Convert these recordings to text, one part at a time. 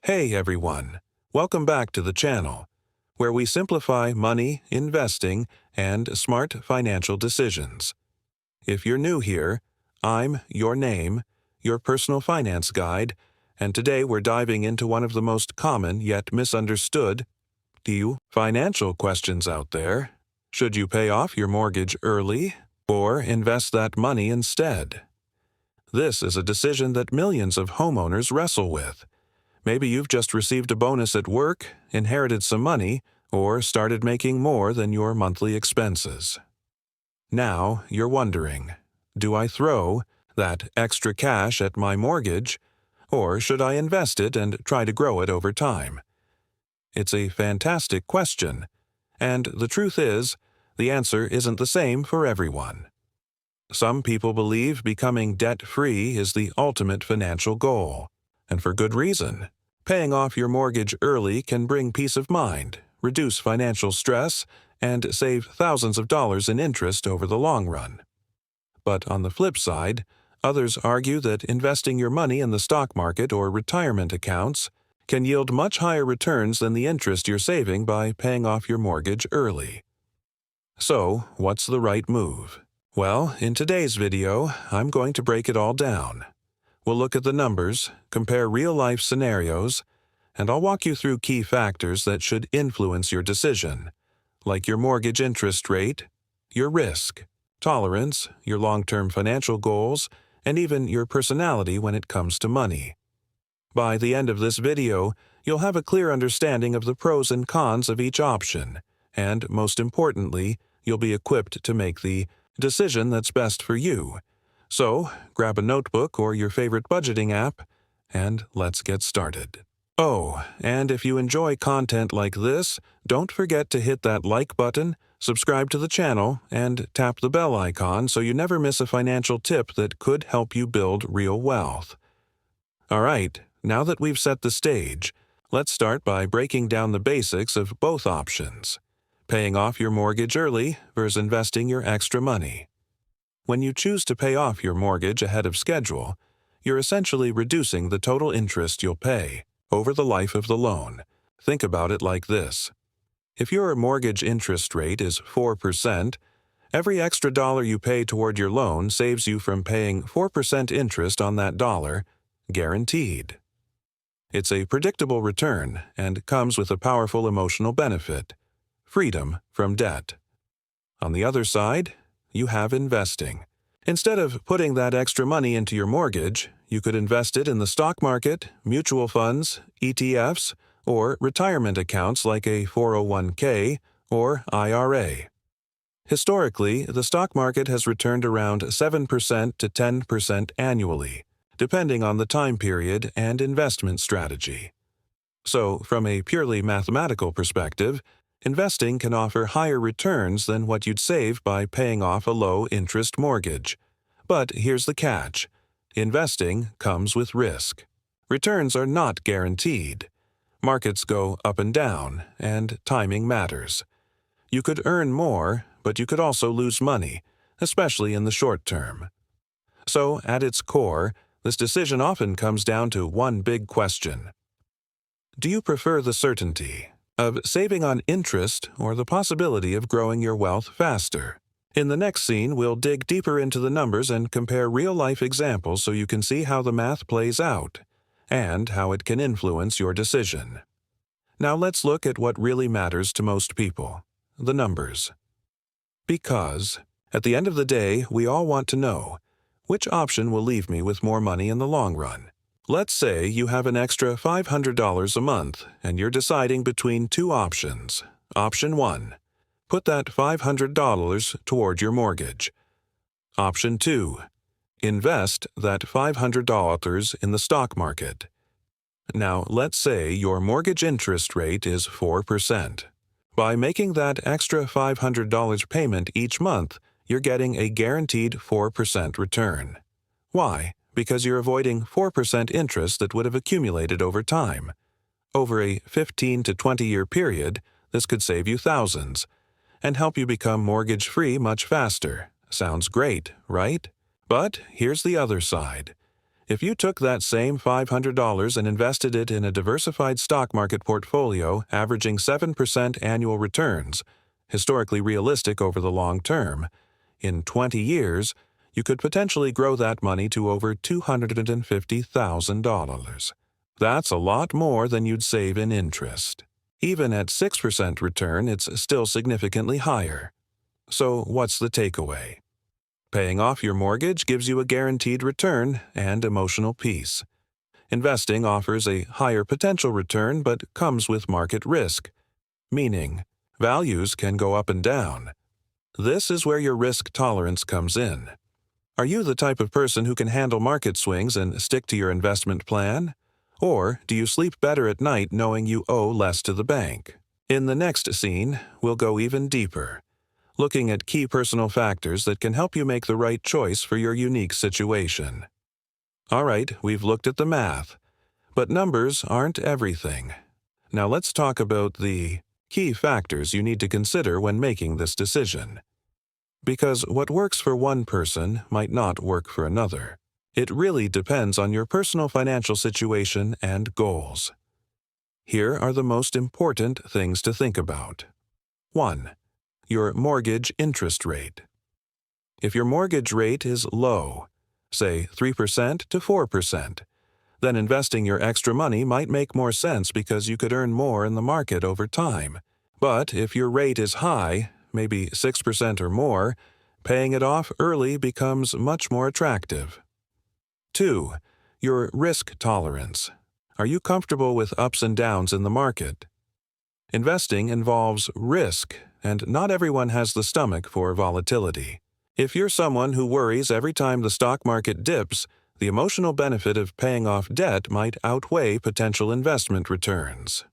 Hey everyone, welcome back to the channel, where we simplify money, investing, and smart financial decisions. If you're new here, I'm your name, your personal finance guide, and today we're diving into one of the most common yet misunderstood financial questions out there. Should you pay off your mortgage early or invest that money instead? This is a decision that millions of homeowners wrestle with. Maybe you've just received a bonus at work, inherited some money, or started making more than your monthly expenses. Now you're wondering, do I throw that extra cash at my mortgage, or should I invest it and try to grow it over time? It's a fantastic question, and the truth is, the answer isn't the same for everyone. Some people believe becoming debt-free is the ultimate financial goal, and for good reason. Paying off your mortgage early can bring peace of mind, reduce financial stress, and save thousands of dollars in interest over the long run. But on the flip side, others argue that investing your money in the stock market or retirement accounts can yield much higher returns than the interest you're saving by paying off your mortgage early. So, what's the right move? Well, in today's video, I'm going to break it all down. We'll look at the numbers, compare real-life scenarios, and I'll walk you through key factors that should influence your decision, like your mortgage interest rate, your risk, tolerance, your long-term financial goals, and even your personality when it comes to money. By the end of this video, you'll have a clear understanding of the pros and cons of each option, and most importantly, you'll be equipped to make the decision that's best for you. So, grab a notebook or your favorite budgeting app, and let's get started. Oh, and if you enjoy content like this, don't forget to hit that like button, subscribe to the channel, and tap the bell icon so you never miss a financial tip that could help you build real wealth. Alright, now that we've set the stage, let's start by breaking down the basics of both options. Paying off your mortgage early versus investing your extra money. When you choose to pay off your mortgage ahead of schedule, you're essentially reducing the total interest you'll pay over the life of the loan. Think about it like this. If your mortgage interest rate is 4%, every extra dollar you pay toward your loan saves you from paying 4% interest on that dollar, guaranteed. It's a predictable return and comes with a powerful emotional benefit: freedom from debt. On the other side, you have investing. Instead of putting that extra money into your mortgage, you could invest it in the stock market, mutual funds, ETFs, or retirement accounts like a 401k or IRA. Historically, the stock market has returned around 7% to 10% annually, depending on the time period and investment strategy. So, from a purely mathematical perspective, investing can offer higher returns than what you'd save by paying off a low-interest mortgage. But here's the catch. Investing comes with risk. Returns are not guaranteed. Markets go up and down, and timing matters. You could earn more, but you could also lose money, especially in the short term. So, at its core, this decision often comes down to one big question. Do you prefer the certainty of saving on interest or the possibility of growing your wealth faster? In the next scene, we'll dig deeper into the numbers and compare real-life examples so you can see how the math plays out and how it can influence your decision. Now let's look at what really matters to most people: the numbers. Because, at the end of the day, we all want to know, which option will leave me with more money in the long run? Let's say you have an extra $500 a month, and you're deciding between two options. Option 1. Put that $500 toward your mortgage. Option 2. Invest that $500 in the stock market. Now, let's say your mortgage interest rate is 4%. By making that extra $500 payment each month, you're getting a guaranteed 4% return. Why? Because you're avoiding 4% interest that would have accumulated over time. Over a 15 to 20-year period, this could save you thousands and help you become mortgage-free much faster. Sounds great, right? But here's the other side. If you took that same $500 and invested it in a diversified stock market portfolio averaging 7% annual returns, historically realistic over the long term, in 20 years, you could potentially grow that money to over $250,000. That's a lot more than you'd save in interest. Even at 6% return, it's still significantly higher. So what's the takeaway? Paying off your mortgage gives you a guaranteed return and emotional peace. Investing offers a higher potential return but comes with market risk, meaning values can go up and down. This is where your risk tolerance comes in. Are you the type of person who can handle market swings and stick to your investment plan? Or do you sleep better at night knowing you owe less to the bank? In the next scene, we'll go even deeper, looking at key personal factors that can help you make the right choice for your unique situation. All right, we've looked at the math, but numbers aren't everything. Now let's talk about the key factors you need to consider when making this decision. Because what works for one person might not work for another. It really depends on your personal financial situation and goals. Here are the most important things to think about. 1. Your mortgage interest rate. If your mortgage rate is low, say 3% to 4%, then investing your extra money might make more sense because you could earn more in the market over time. But if your rate is high, maybe 6% or more, paying it off early becomes much more attractive. 2. Your risk tolerance. Are you comfortable with ups and downs in the market? Investing involves risk, and not everyone has the stomach for volatility. If you're someone who worries every time the stock market dips, the emotional benefit of paying off debt might outweigh potential investment returns.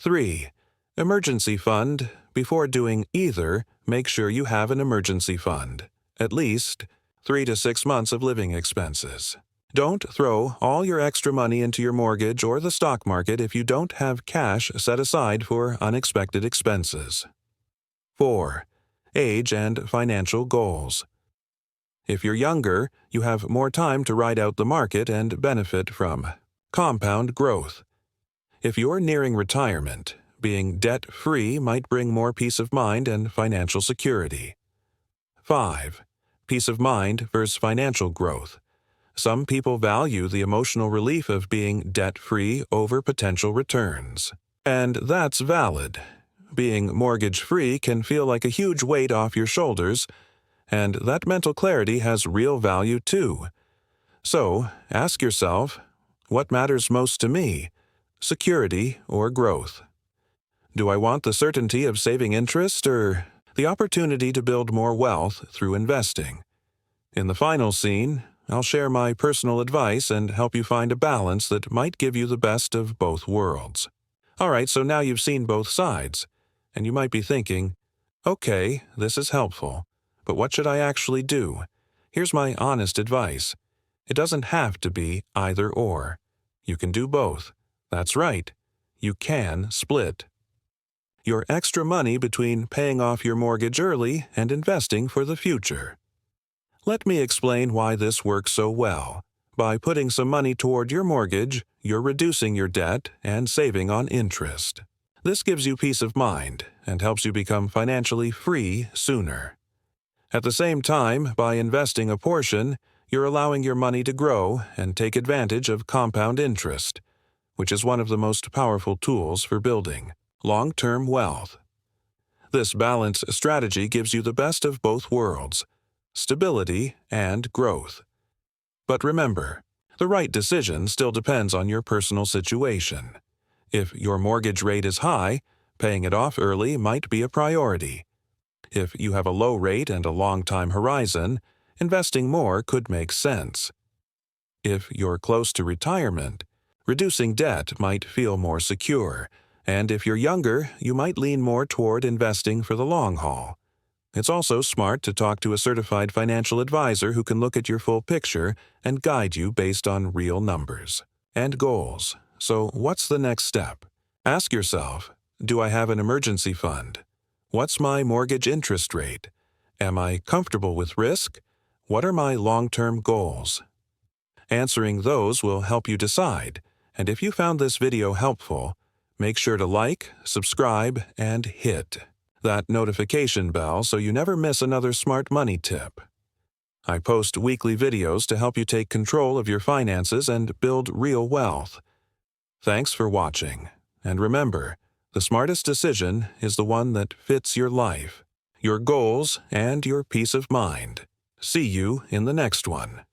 3. Emergency fund. Before doing either, make sure you have an emergency fund, at least 3 to 6 months of living expenses. Don't throw all your extra money into your mortgage or the stock market if you don't have cash set aside for unexpected expenses. 4. Age and financial goals. If you're younger, you have more time to ride out the market and benefit from compound growth. If you're nearing retirement, being debt-free might bring more peace of mind and financial security. 5. Peace of mind versus financial growth. Some people value the emotional relief of being debt-free over potential returns. And that's valid. Being mortgage-free can feel like a huge weight off your shoulders, and that mental clarity has real value too. So, ask yourself, what matters most to me, security or growth? Do I want the certainty of saving interest or the opportunity to build more wealth through investing? In the final scene, I'll share my personal advice and help you find a balance that might give you the best of both worlds. All right, so now you've seen both sides, and you might be thinking, okay, this is helpful, but what should I actually do? Here's my honest advice. It doesn't have to be either or. You can do both. That's right. You can split your extra money between paying off your mortgage early and investing for the future. Let me explain why this works so well. By putting some money toward your mortgage, you're reducing your debt and saving on interest. This gives you peace of mind and helps you become financially free sooner. At the same time, by investing a portion, you're allowing your money to grow and take advantage of compound interest, which is one of the most powerful tools for building long-term wealth. This balanced strategy gives you the best of both worlds, stability and growth. But remember, the right decision still depends on your personal situation. If your mortgage rate is high, paying it off early might be a priority. If you have a low rate and a long time horizon, investing more could make sense. If you're close to retirement, reducing debt might feel more secure, and if you're younger, you might lean more toward investing for the long haul. It's also smart to talk to a certified financial advisor who can look at your full picture and guide you based on real numbers and goals. So what's the next step? Ask yourself, do I have an emergency fund? What's my mortgage interest rate? Am I comfortable with risk? What are my long-term goals? Answering those will help you decide, and if you found this video helpful, make sure to like, subscribe, and hit that notification bell so you never miss another smart money tip. I post weekly videos to help you take control of your finances and build real wealth. Thanks for watching, and remember, the smartest decision is the one that fits your life, your goals, and your peace of mind. See you in the next one.